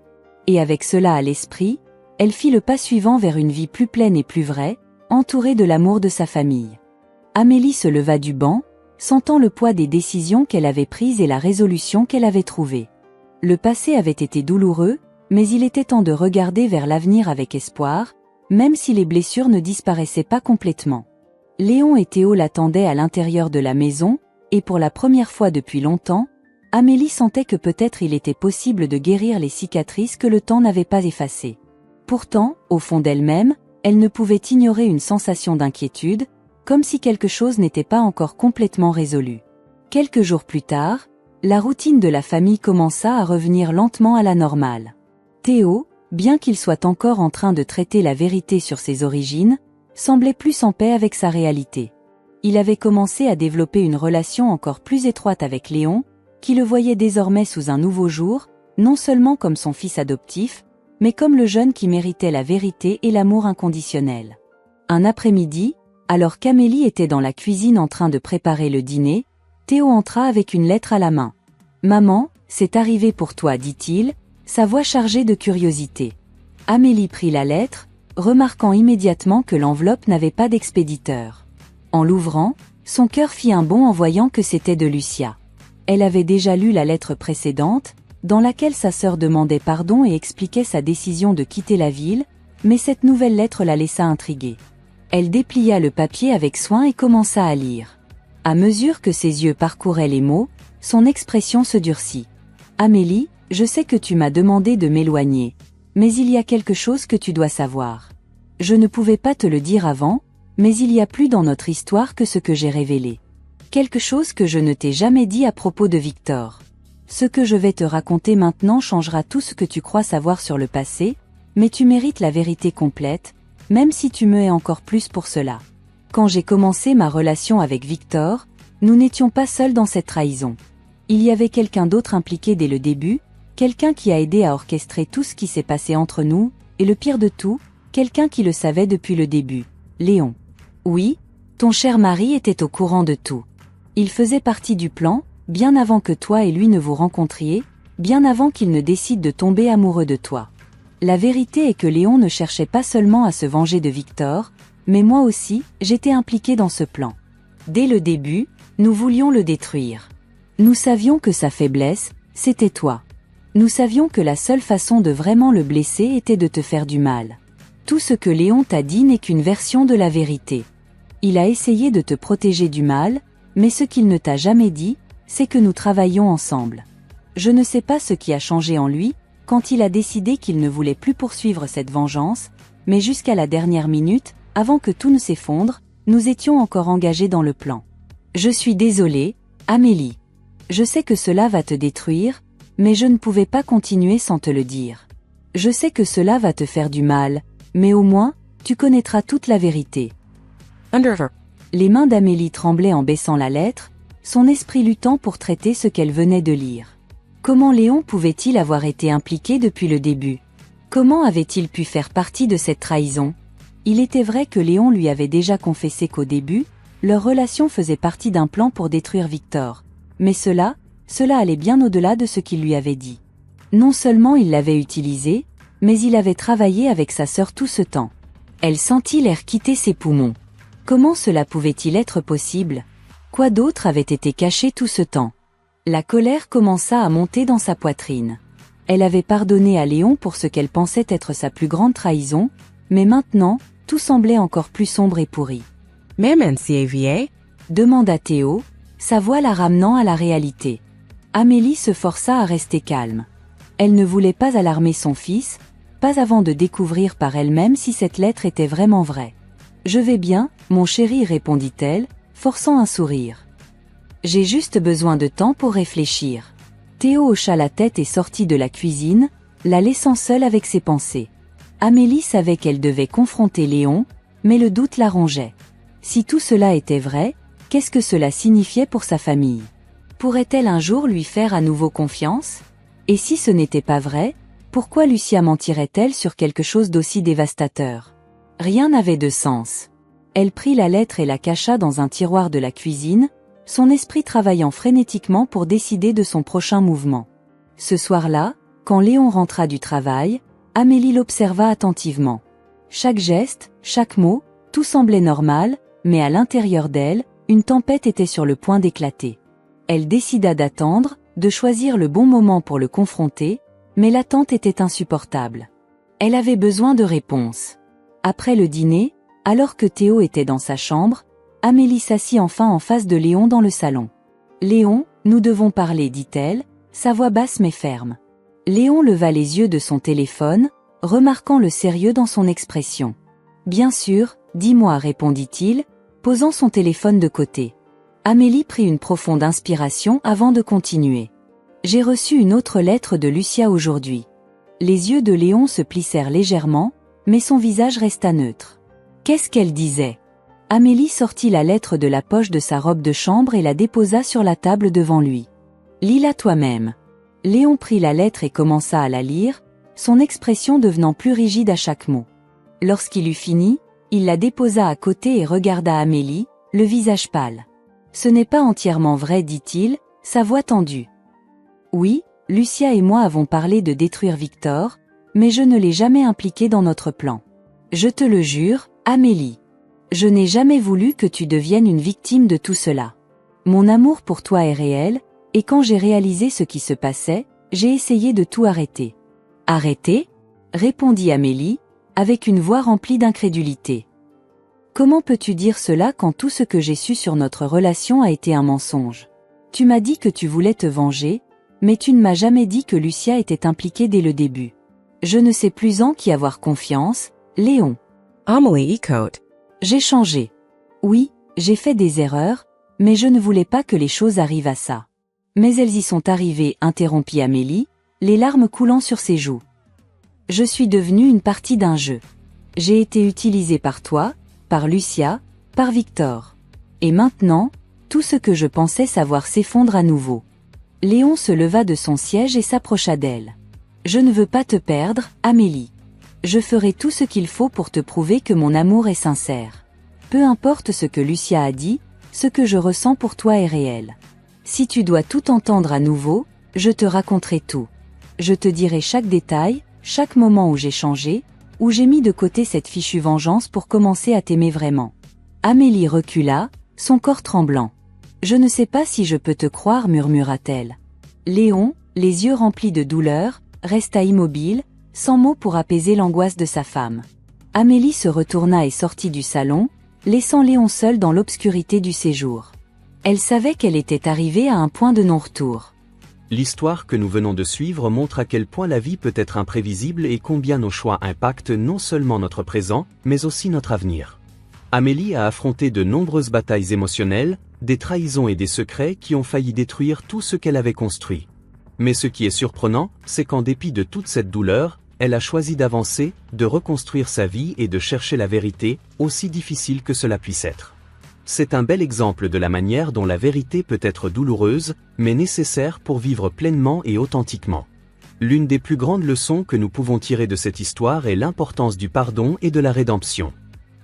Et avec cela à l'esprit, elle fit le pas suivant vers une vie plus pleine et plus vraie, entourée de l'amour de sa famille. Amélie se leva du banc, sentant le poids des décisions qu'elle avait prises et la résolution qu'elle avait trouvée. Le passé avait été douloureux, mais il était temps de regarder vers l'avenir avec espoir, même si les blessures ne disparaissaient pas complètement. Léon et Théo l'attendaient à l'intérieur de la maison, et pour la première fois depuis longtemps, Amélie sentait que peut-être il était possible de guérir les cicatrices que le temps n'avait pas effacées. Pourtant, au fond d'elle-même, elle ne pouvait ignorer une sensation d'inquiétude, comme si quelque chose n'était pas encore complètement résolu. Quelques jours plus tard, la routine de la famille commença à revenir lentement à la normale. Théo, bien qu'il soit encore en train de traiter la vérité sur ses origines, semblait plus en paix avec sa réalité. Il avait commencé à développer une relation encore plus étroite avec Léon, qui le voyait désormais sous un nouveau jour, non seulement comme son fils adoptif, mais comme le jeune qui méritait la vérité et l'amour inconditionnel. Un après-midi, alors qu'Amélie était dans la cuisine en train de préparer le dîner, Théo entra avec une lettre à la main. « Maman, c'est arrivé pour toi, dit-il, sa voix chargée de curiosité. Amélie prit la lettre, remarquant immédiatement que l'enveloppe n'avait pas d'expéditeur. En l'ouvrant, son cœur fit un bond en voyant que c'était de Lucia. Elle avait déjà lu la lettre précédente, dans laquelle sa sœur demandait pardon et expliquait sa décision de quitter la ville, mais cette nouvelle lettre la laissa intriguée. Elle déplia le papier avec soin et commença à lire. À mesure que ses yeux parcouraient les mots, son expression se durcit. « Amélie, je sais que tu m'as demandé de m'éloigner, mais il y a quelque chose que tu dois savoir. Je ne pouvais pas te le dire avant, mais il y a plus dans notre histoire que ce que j'ai révélé. Quelque chose que je ne t'ai jamais dit à propos de Victor. Ce que je vais te raconter maintenant changera tout ce que tu crois savoir sur le passé, mais tu mérites la vérité complète, même si tu me hais encore plus pour cela. Quand j'ai commencé ma relation avec Victor, nous n'étions pas seuls dans cette trahison. Il y avait quelqu'un d'autre impliqué dès le début, quelqu'un qui a aidé à orchestrer tout ce qui s'est passé entre nous, et le pire de tout, quelqu'un qui le savait depuis le début, Léon. Oui, ton cher mari était au courant de tout. Il faisait partie du plan, bien avant que toi et lui ne vous rencontriez, bien avant qu'il ne décide de tomber amoureux de toi. La vérité est que Léon ne cherchait pas seulement à se venger de Victor, mais moi aussi, j'étais impliqué dans ce plan. Dès le début, nous voulions le détruire. Nous savions que sa faiblesse, c'était toi. Nous savions que la seule façon de vraiment le blesser était de te faire du mal. Tout ce que Léon t'a dit n'est qu'une version de la vérité. Il a essayé de te protéger du mal, mais ce qu'il ne t'a jamais dit, c'est que nous travaillons ensemble. Je ne sais pas ce qui a changé en lui, quand il a décidé qu'il ne voulait plus poursuivre cette vengeance, mais jusqu'à la dernière minute, avant que tout ne s'effondre, nous étions encore engagés dans le plan. Je suis désolée, Amélie. Je sais que cela va te détruire, mais je ne pouvais pas continuer sans te le dire. Je sais que cela va te faire du mal, mais au moins, tu connaîtras toute la vérité. Under her. Les mains d'Amélie tremblaient en baissant la lettre, son esprit luttant pour traiter ce qu'elle venait de lire. Comment Léon pouvait-il avoir été impliqué depuis le début? Comment avait-il pu faire partie de cette trahison? Il était vrai que Léon lui avait déjà confessé qu'au début, leur relation faisait partie d'un plan pour détruire Victor. Mais cela allait bien au-delà de ce qu'il lui avait dit. Non seulement il l'avait utilisé, mais il avait travaillé avec sa sœur tout ce temps. Elle sentit l'air quitter ses poumons. Comment cela pouvait-il être possible? Quoi d'autre avait été caché tout ce temps? La colère commença à monter dans sa poitrine. Elle avait pardonné à Léon pour ce qu'elle pensait être sa plus grande trahison, mais maintenant, tout semblait encore plus sombre et pourri. Maman CAVA? Demanda Théo, sa voix la ramenant à la réalité. Amélie se força à rester calme. Elle ne voulait pas alarmer son fils, pas avant de découvrir par elle-même si cette lettre était vraiment vraie. « Je vais bien, mon chéri, répondit-elle, forçant un sourire. J'ai juste besoin de temps pour réfléchir. Théo hocha la tête et sortit de la cuisine, la laissant seule avec ses pensées. Amélie savait qu'elle devait confronter Léon, mais le doute la rongeait. Si tout cela était vrai, qu'est-ce que cela signifiait pour sa famille? Pourrait-elle un jour lui faire à nouveau confiance? Et si ce n'était pas vrai, pourquoi Lucia mentirait-elle sur quelque chose d'aussi dévastateur? Rien n'avait de sens. Elle prit la lettre et la cacha dans un tiroir de la cuisine, son esprit travaillant frénétiquement pour décider de son prochain mouvement. Ce soir-là, quand Léon rentra du travail, Amélie l'observa attentivement. Chaque geste, chaque mot, tout semblait normal, mais à l'intérieur d'elle, une tempête était sur le point d'éclater. Elle décida d'attendre, de choisir le bon moment pour le confronter, mais l'attente était insupportable. Elle avait besoin de réponses. Après le dîner, alors que Théo était dans sa chambre, Amélie s'assit enfin en face de Léon dans le salon. « Léon, nous devons parler, dit-elle, sa voix basse mais ferme. » Léon leva les yeux de son téléphone, remarquant le sérieux dans son expression. « Bien sûr, dis-moi, répondit-il, posant son téléphone de côté. Amélie prit une profonde inspiration avant de continuer. « J'ai reçu une autre lettre de Lucia aujourd'hui. » Les yeux de Léon se plissèrent légèrement, mais son visage resta neutre. Qu'est-ce qu'elle disait? Amélie sortit la lettre de la poche de sa robe de chambre et la déposa sur la table devant lui. « Lis-la toi-même. » Léon prit la lettre et commença à la lire, son expression devenant plus rigide à chaque mot. Lorsqu'il eut fini, il la déposa à côté et regarda Amélie, le visage pâle. « Ce n'est pas entièrement vrai, dit-il, sa voix tendue. Oui, Lucia et moi avons parlé de détruire Victor, mais je ne l'ai jamais impliqué dans notre plan. Je te le jure, Amélie. Je n'ai jamais voulu que tu deviennes une victime de tout cela. Mon amour pour toi est réel, et quand j'ai réalisé ce qui se passait, j'ai essayé de tout arrêter. » « Arrêter ?» répondit Amélie, avec une voix remplie d'incrédulité. « Comment peux-tu dire cela quand tout ce que j'ai su sur notre relation a été un mensonge? Tu m'as dit que tu voulais te venger, mais tu ne m'as jamais dit que Lucia était impliquée dès le début. Je ne sais plus en qui avoir confiance, Léon. » Amélie echoed. J'ai changé. Oui, j'ai fait des erreurs, mais je ne voulais pas que les choses arrivent à ça. Mais elles y sont arrivées, interrompit Amélie, les larmes coulant sur ses joues. Je suis devenue une partie d'un jeu. J'ai été utilisée par toi, par Lucia, par Victor. Et maintenant, tout ce que je pensais savoir s'effondre à nouveau. Léon se leva de son siège et s'approcha d'elle. Je ne veux pas te perdre, Amélie. Je ferai tout ce qu'il faut pour te prouver que mon amour est sincère. Peu importe ce que Lucia a dit, ce que je ressens pour toi est réel. Si tu dois tout entendre à nouveau, je te raconterai tout. Je te dirai chaque détail, chaque moment où j'ai changé, où j'ai mis de côté cette fichue vengeance pour commencer à t'aimer vraiment. » Amélie recula, son corps tremblant. « Je ne sais pas si je peux te croire, murmura-t-elle. » Léon, les yeux remplis de douleur, resta immobile, sans mots pour apaiser l'angoisse de sa femme. Amélie se retourna et sortit du salon, laissant Léon seul dans l'obscurité du séjour. Elle savait qu'elle était arrivée à un point de non-retour. L'histoire que nous venons de suivre montre à quel point la vie peut être imprévisible et combien nos choix impactent non seulement notre présent, mais aussi notre avenir. Amélie a affronté de nombreuses batailles émotionnelles, des trahisons et des secrets qui ont failli détruire tout ce qu'elle avait construit. Mais ce qui est surprenant, c'est qu'en dépit de toute cette douleur, elle a choisi d'avancer, de reconstruire sa vie et de chercher la vérité, aussi difficile que cela puisse être. C'est un bel exemple de la manière dont la vérité peut être douloureuse, mais nécessaire pour vivre pleinement et authentiquement. L'une des plus grandes leçons que nous pouvons tirer de cette histoire est l'importance du pardon et de la rédemption.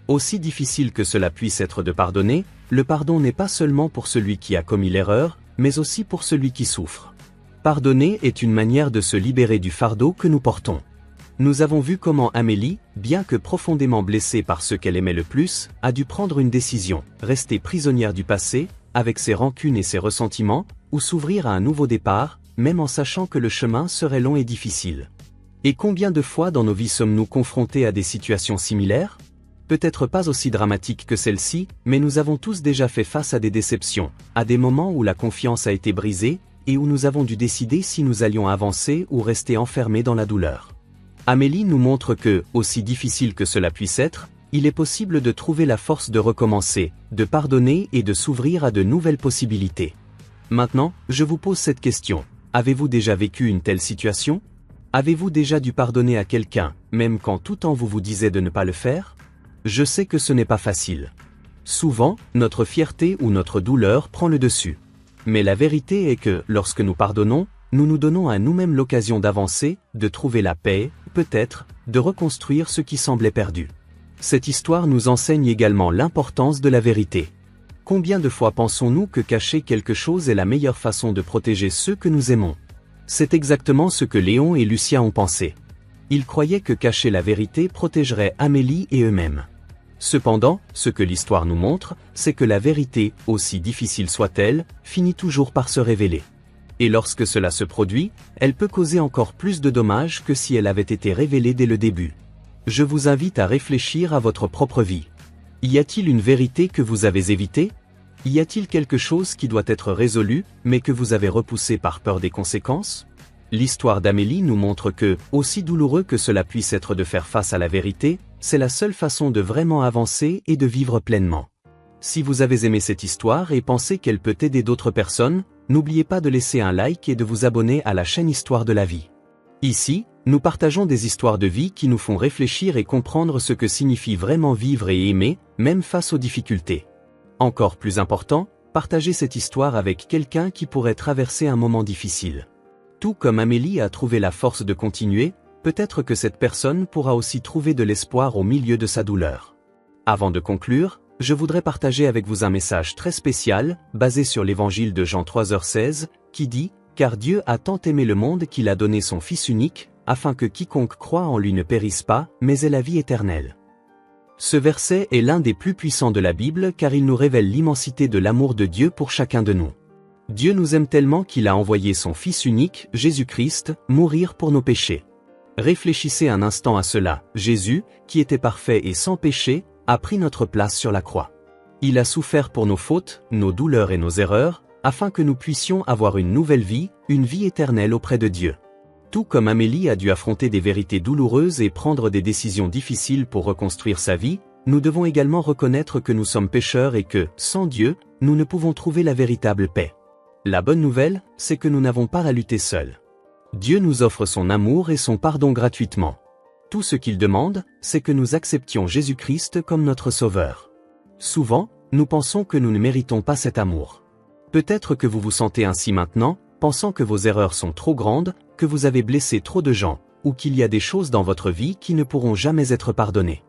Aussi difficile que cela puisse être de pardonner, le pardon n'est pas seulement pour celui qui a commis l'erreur, mais aussi pour celui qui souffre. Pardonner est une manière de se libérer du fardeau que nous portons. Nous avons vu comment Amélie, bien que profondément blessée par ce qu'elle aimait le plus, a dû prendre une décision, rester prisonnière du passé, avec ses rancunes et ses ressentiments, ou s'ouvrir à un nouveau départ, même en sachant que le chemin serait long et difficile. Et combien de fois dans nos vies sommes-nous confrontés à des situations similaires ? Peut-être pas aussi dramatiques que celle-ci, mais nous avons tous déjà fait face à des déceptions, à des moments où la confiance a été brisée, et où nous avons dû décider si nous allions avancer ou rester enfermés dans la douleur. Amélie nous montre que, aussi difficile que cela puisse être, il est possible de trouver la force de recommencer, de pardonner et de s'ouvrir à de nouvelles possibilités. Maintenant, je vous pose cette question. Avez-vous déjà vécu une telle situation ? Avez-vous déjà dû pardonner à quelqu'un, même quand tout en vous disait de ne pas le faire ? Je sais que ce n'est pas facile. Souvent, notre fierté ou notre douleur prend le dessus. Mais la vérité est que, lorsque nous pardonnons, nous nous donnons à nous-mêmes l'occasion d'avancer, de trouver la paix, peut-être, de reconstruire ce qui semblait perdu. Cette histoire nous enseigne également l'importance de la vérité. Combien de fois pensons-nous que cacher quelque chose est la meilleure façon de protéger ceux que nous aimons ? C'est exactement ce que Léon et Lucien ont pensé. Ils croyaient que cacher la vérité protégerait Amélie et eux-mêmes. Cependant, ce que l'histoire nous montre, c'est que la vérité, aussi difficile soit-elle, finit toujours par se révéler. Et lorsque cela se produit, elle peut causer encore plus de dommages que si elle avait été révélée dès le début. Je vous invite à réfléchir à votre propre vie. Y a-t-il une vérité que vous avez évitée ? Y a-t-il quelque chose qui doit être résolu, mais que vous avez repoussé par peur des conséquences ? L'histoire d'Amélie nous montre que, aussi douloureux que cela puisse être de faire face à la vérité, c'est la seule façon de vraiment avancer et de vivre pleinement. Si vous avez aimé cette histoire et pensez qu'elle peut aider d'autres personnes, n'oubliez pas de laisser un like et de vous abonner à la chaîne Histoire de la vie. Ici, nous partageons des histoires de vie qui nous font réfléchir et comprendre ce que signifie vraiment vivre et aimer, même face aux difficultés. Encore plus important, partagez cette histoire avec quelqu'un qui pourrait traverser un moment difficile. Tout comme Amélie a trouvé la force de continuer, peut-être que cette personne pourra aussi trouver de l'espoir au milieu de sa douleur. Avant de conclure, je voudrais partager avec vous un message très spécial, basé sur l'évangile de Jean 3h16, qui dit « Car Dieu a tant aimé le monde qu'il a donné son Fils unique, afin que quiconque croit en lui ne périsse pas, mais ait la vie éternelle. » Ce verset est l'un des plus puissants de la Bible car il nous révèle l'immensité de l'amour de Dieu pour chacun de nous. Dieu nous aime tellement qu'il a envoyé son Fils unique, Jésus-Christ, mourir pour nos péchés. Réfléchissez un instant à cela, Jésus, qui était parfait et sans péché, a pris notre place sur la croix. Il a souffert pour nos fautes, nos douleurs et nos erreurs, afin que nous puissions avoir une nouvelle vie, une vie éternelle auprès de Dieu. Tout comme Amélie a dû affronter des vérités douloureuses et prendre des décisions difficiles pour reconstruire sa vie, nous devons également reconnaître que nous sommes pécheurs et que, sans Dieu, nous ne pouvons trouver la véritable paix. La bonne nouvelle, c'est que nous n'avons pas à lutter seuls. Dieu nous offre son amour et son pardon gratuitement. Tout ce qu'il demande, c'est que nous acceptions Jésus-Christ comme notre Sauveur. Souvent, nous pensons que nous ne méritons pas cet amour. Peut-être que vous vous sentez ainsi maintenant, pensant que vos erreurs sont trop grandes, que vous avez blessé trop de gens, ou qu'il y a des choses dans votre vie qui ne pourront jamais être pardonnées.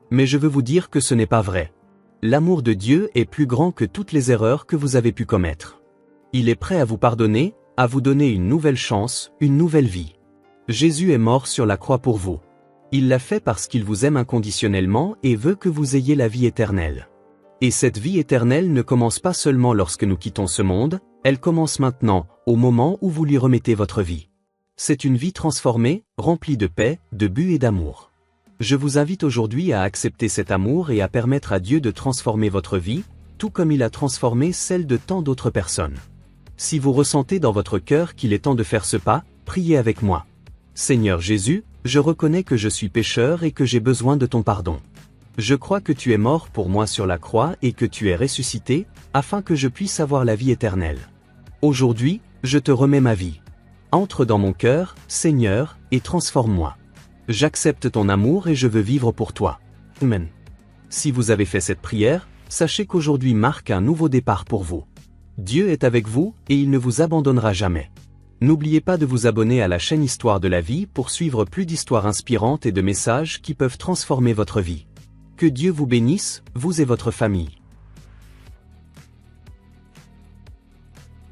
Mais je veux vous dire que ce n'est pas vrai. L'amour de Dieu est plus grand que toutes les erreurs que vous avez pu commettre. Il est prêt à vous pardonner, à vous donner une nouvelle chance, une nouvelle vie. Jésus est mort sur la croix pour vous. Il l'a fait parce qu'il vous aime inconditionnellement et veut que vous ayez la vie éternelle. Et cette vie éternelle ne commence pas seulement lorsque nous quittons ce monde, elle commence maintenant, au moment où vous lui remettez votre vie. C'est une vie transformée, remplie de paix, de but et d'amour. Je vous invite aujourd'hui à accepter cet amour et à permettre à Dieu de transformer votre vie, tout comme il a transformé celle de tant d'autres personnes. Si vous ressentez dans votre cœur qu'il est temps de faire ce pas, priez avec moi. Seigneur Jésus, je reconnais que je suis pécheur et que j'ai besoin de ton pardon. Je crois que tu es mort pour moi sur la croix et que tu es ressuscité, afin que je puisse avoir la vie éternelle. Aujourd'hui, je te remets ma vie. Entre dans mon cœur, Seigneur, et transforme-moi. J'accepte ton amour et je veux vivre pour toi. Amen. Si vous avez fait cette prière, sachez qu'aujourd'hui marque un nouveau départ pour vous. Dieu est avec vous et il ne vous abandonnera jamais. N'oubliez pas de vous abonner à la chaîne Histoire de la vie pour suivre plus d'histoires inspirantes et de messages qui peuvent transformer votre vie. Que Dieu vous bénisse, vous et votre famille.